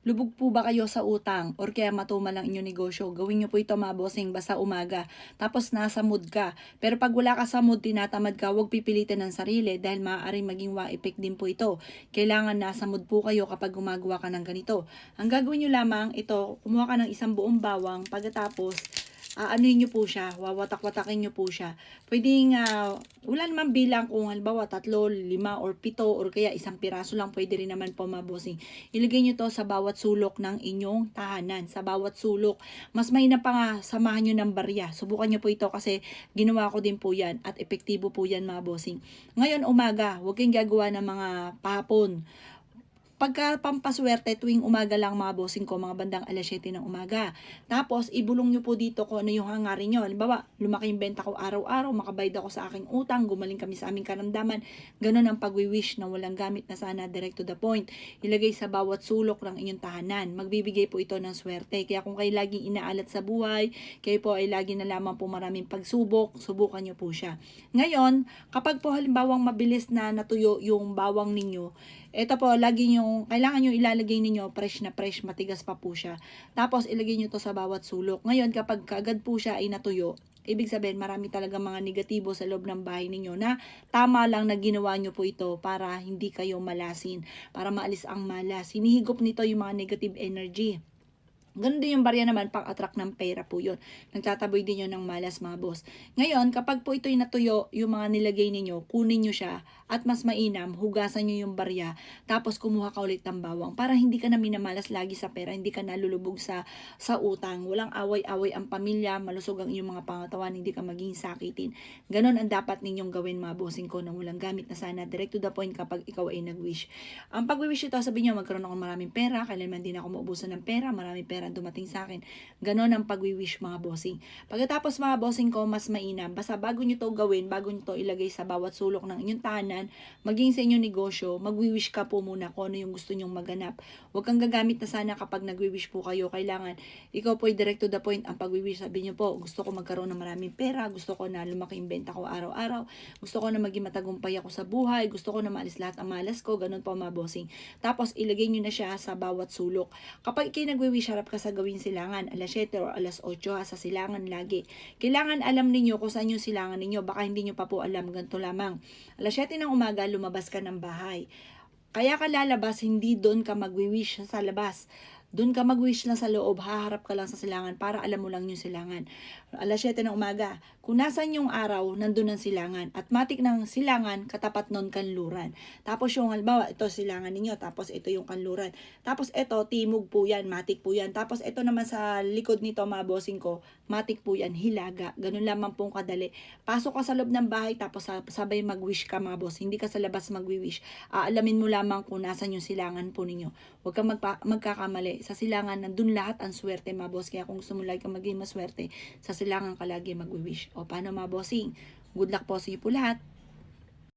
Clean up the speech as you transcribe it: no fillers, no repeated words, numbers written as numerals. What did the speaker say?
Lubog po ba kayo sa utang or kaya matumal ang inyong negosyo? Gawin niyo po ito mga bossing basta umaga. Tapos nasa mood ka. Pero pag wala ka sa mood, tinatamad ka, huwag pipilitin ng sarili dahil maaaring maging effect din po ito. Kailangan nasa mood po kayo kapag gumagawa ka ng ganito. Ang gagawin niyo lamang ito, kumuha ka ng isang buong bawang, pagkatapos anuhin nyo po siya, wawatak-watakin nyo po siya. Pwedeng, wala naman bilang kung halimbawa 3, 5, or 7 or kaya isang piraso lang pwede rin naman po mga bossing. Ilagay nyo to sa bawat sulok ng inyong tahanan, sa bawat sulok. Mas mainam pa nga, samahan nyo ng barya. Subukan nyo po ito kasi ginawa ko din po yan at epektibo po yan mga bossing. Ngayon umaga, huwag kayong gagawa ng mga pahapon. Pagka pampaswerte tuwing umaga lang mga bossing ko, mga bandang 7:00 ng umaga. Tapos, ibulong nyo po dito kung ano yung hangarin nyo. Halimbawa, lumaki yung benta ko araw-araw, makabayad ako sa aking utang, gumaling kami sa aming karamdaman. Ganon ang pagwi-wish na walang gamit na sana, direct to the point. Ilagay sa bawat sulok ng inyong tahanan. Magbibigay po ito ng swerte. Kaya kung kayo laging inaalat sa buhay, kayo po ay lagi na lamang po maraming pagsubok, subukan nyo po siya. Ngayon, kapag po halimbawang mabilis na natuyo yung bawang ninyo, ito po, lagi yung, kailangan nyo ilalagay ninyo, fresh na fresh, matigas pa po siya. Tapos, ilagay nyo to sa bawat sulok. Ngayon, kapag kaagad po siya ay natuyo, ibig sabihin, marami talaga mga negatibo sa loob ng bahay ninyo na tama lang na ginawa nyo po ito para hindi kayo malasin, para maalis ang malas. Hinihigop nito yung mga negative energy. Ganun din yung barya naman, pang-attract ng pera po yun. Nagtataboy din yun ng malas mga boss. Ngayon, kapag po ito'y natuyo, yung mga nilagay ninyo, kunin nyo siya at mas mainam, hugasan nyo yung barya, tapos kumuha ka ulit ng bawang para hindi ka na minamalas lagi sa pera, hindi ka nalulubog sa utang. Walang away-away ang pamilya, malusog ang iyong mga pangatawan, hindi ka maging sakitin. Ganon ang dapat ninyong gawin mga bossing ko na walang gamit na sana, direct to the point kapag ikaw ay nag-wish. Ang pag-wish ito, sabi nyo, magkaroon ako maraming pera, kailanman din ako maubusan ng pera, maraming pera dumating sa akin. Ganon ang pag-wish mga bossing. Pagkatapos mga bossing ko, mas mainam. Basta bago nyo to gawin, bago nyo to ilagay sa bawat sulok ng inyong tahanan, maging sa inyong negosyo, mag-wish ka po muna kung ano yung gusto nyong maganap. Huwag kang gagamit na sana kapag nag-wish po kayo. Kailangan, ikaw po ay direct to the point ang pag-wish. Sabi nyo po, gusto ko magkaroon ng maraming pera, gusto ko na lumaki yung benta ko araw-araw, gusto ko na maging matagumpay ako sa buhay, gusto ko na maalis lahat ang malas ko, ganon po mga bossing. Tapos, ilagay nyo na siya sa bawat sulok. Kapag kayo nag-wish, harap ka sa gawing silangan, 7 or 8 sa silangan lagi. Kailangan alam ninyo kung saan yung silangan ninyo, baka hindi nyo pa po alam, ganito lamang. 7 ng umaga, lumabas ka ng bahay. Kaya ka lalabas, hindi doon ka mag-wish sa labas. Doon ka mag-wish lang sa loob, haharap ka lang sa silangan para alam mo lang yung silangan. 7 ng umaga, kung nasan yung araw, nandun ang silangan. At matik ng silangan, katapat nun kanluran. Tapos yung halimbawa, ito silangan ninyo, tapos ito yung kanluran. Tapos ito, timog po yan, matik po yan. Tapos ito naman sa likod nito, mga bossing ko, matik po yan, hilaga. Ganun lamang pong kadali. Pasok ka sa loob ng bahay, tapos sabay mag-wish ka mga boss. Hindi ka sa labas mag-wish. Aalamin mo lamang kung nasan yung silangan po ninyo. Huwag kang magkakamali. Sa silangan, nandun lahat ang swerte mga boss. Kaya kung gusto mo lagi kang maging maswerte, sa silangan ka lagi mag-wish. O paano mga bossing? Good luck po sa iyo po lahat.